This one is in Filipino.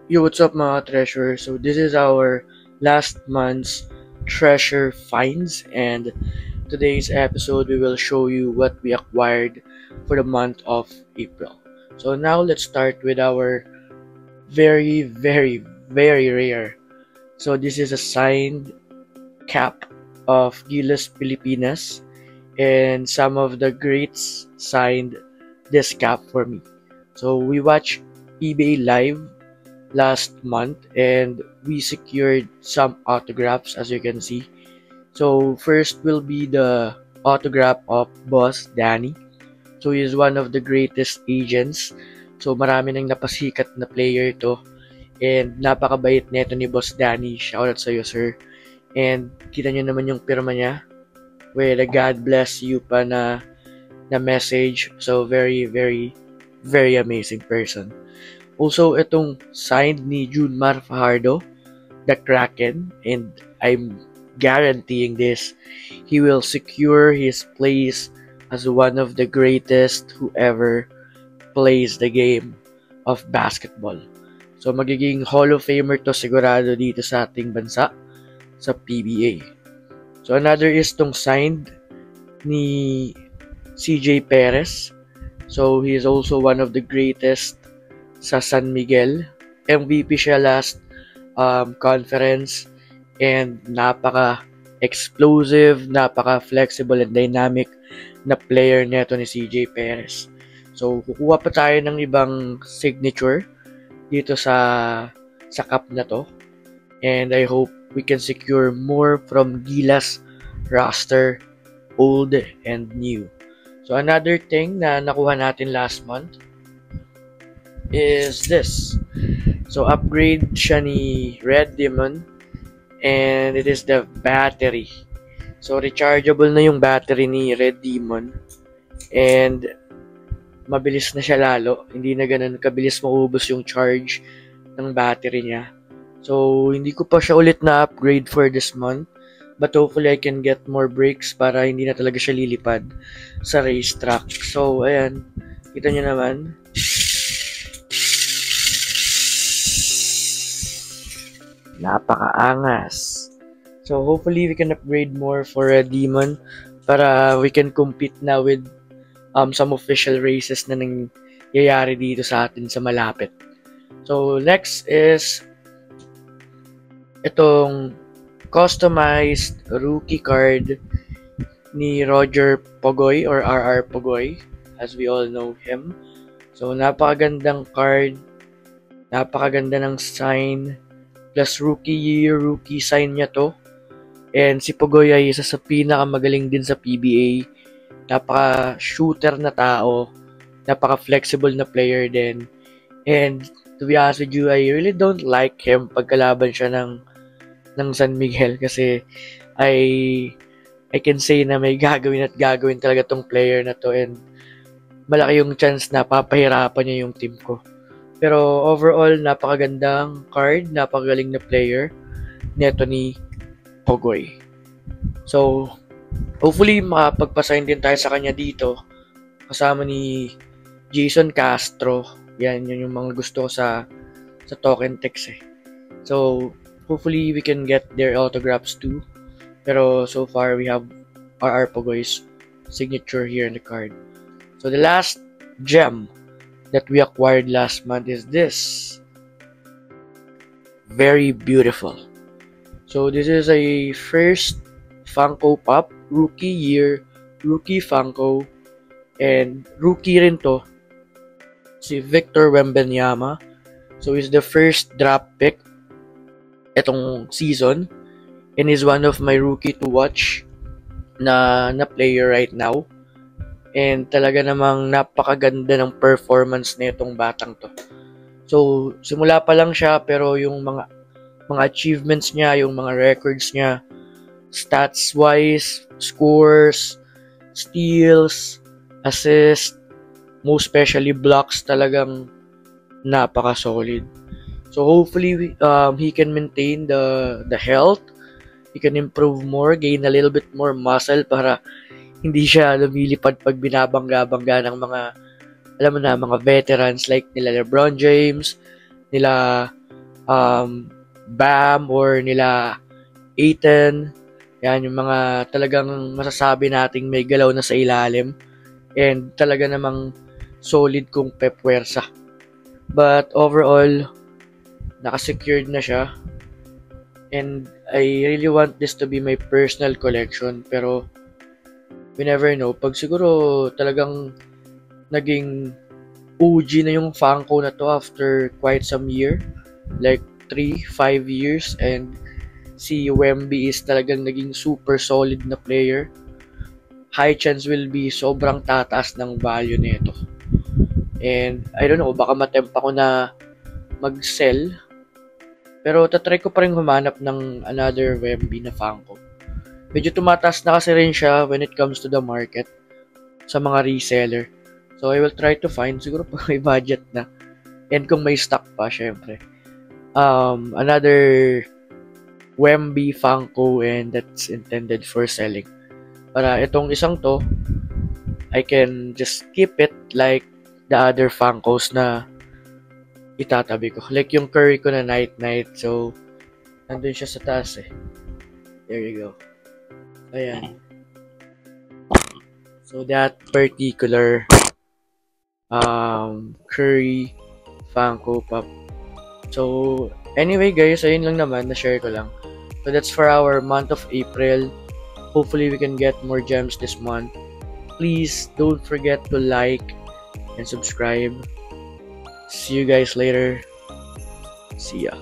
Yo, what's up mga treasure? So this is our last month's treasure finds, and today's episode we will show you what we acquired for the month of April. So now let's start with our very rare. So this is a signed cap of Gilas Pilipinas, and some of the greats signed this cap for me. So we watched eBay live last month and we secured some autographs, as you can see. So first will be the autograph of Boss Danny. So he is one of the greatest agents. So marami nang napasikat na player to, and napakabait nito ni Boss Danny. Shoutout sa iyo, sir. And kita nyo naman yung pirma niya with a God bless you pa na message. So very amazing person. Also, itong signed ni Junmar Fajardo, the Kraken, and I'm guaranteeing this, he will secure his place as one of the greatest who ever plays the game of basketball. So, magiging Hall of Famer to sigurado dito sa ating bansa, sa PBA. So, another is tong signed ni CJ Perez. So, he is also one of the greatest sa San Miguel. MVP siya last conference, and napaka-explosive, napaka-flexible and dynamic na player neto ni CJ Perez. So, kukuha pa tayo ng ibang signature dito sa cup na to. And I hope we can secure more from Gilas roster, old and new. So, another thing na nakuha natin last month is this. So, upgrade siya ni Red Demon, and it is the battery. So, rechargeable na yung battery ni Red Demon, and mabilis na siya lalo. Hindi na ganun kabilis maubos yung charge ng battery niya. So, hindi ko pa siya ulit na upgrade for this month, but hopefully I can get more breaks para hindi na talaga siya lilipad sa racetrack. So, ayan. Kita nyo naman. Napakaangas. So hopefully we can upgrade more for a demon para we can compete na with some official races na nangyayari dito sa atin sa malapit. So next is itong customized rookie card ni Roger Pogoy or RR Pogoy, as we all know him. So napakagandang card, napakaganda ng sign, plus rookie year, rookie sign niya to. And si Pogoy ay isa sa pinakamagaling din sa PBA. Napaka-shooter na tao, napaka-flexible na player din. And to be honest with you, I really don't like him pagkalaban siya ng San Miguel kasi I can say na may gagawin talaga tong player na to, and malaki yung chance na papahirapan niya yung team ko. Pero overall, napakagandang card, napakagaling na player neto ni Pogoy. So, hopefully makapagpasign din tayo sa kanya dito kasama ni Jason Castro. Yan, yun yung mga gusto ko sa token text eh. So, hopefully we can get their autographs too. Pero so far, we have RR Pogoy's signature here in the card. So, the last gem that we acquired last month is this. Very beautiful. So this is a first Funko Pop, rookie year, rookie Funko, and rookie rin to, si Victor Wembanyama. So he's the first draft pick etong season, and is one of my rookie to watch na player right now. And talaga namang napakaganda ng performance nitong batang to. So, simula pa lang siya, pero yung mga achievements niya, yung mga records niya, stats-wise, scores, steals, assists, most especially blocks, talagang napaka-solid. So, hopefully, he can maintain the health. He can improve more, gain a little bit more muscle para hindi siya lumilipad pag binabangga-bangga ng mga, alam mo na, mga veterans like nila LeBron James, nila Bam or nila Aiton. Yan, yung mga talagang masasabi nating may galaw na sa ilalim. And talaga namang solid kung pepwersa. But overall, nakasecured na siya. And I really want this to be my personal collection. Pero, we never know. Pag siguro talagang naging OG na yung Funko na to after quite some year. Like 3-5 years. And si Wemby is talagang naging super solid na player. High chance will be sobrang tataas ng value nito. And I don't know, baka matempt ako na mag-sell. Pero tatry ko pa rin humanap ng another Wemby na Funko. Medyo tumataas na kasi rin siya when it comes to the market sa mga reseller. So I will try to find, siguro pag may budget na. And kung may stock pa, syempre. Another Wemby Funko, and that's intended for selling. Para itong isang to, I can just keep it like the other Funkos na itatabi ko. Like yung Curry ko na Night. So, nandun siya sa taas eh. There you go. Ayan. So, that particular Curry Funko Pop. So, anyway guys, ayun lang naman, na-share ko lang. So, that's for our month of April. Hopefully, we can get more gems this month. Please don't forget to like and subscribe. See you guys later. See ya.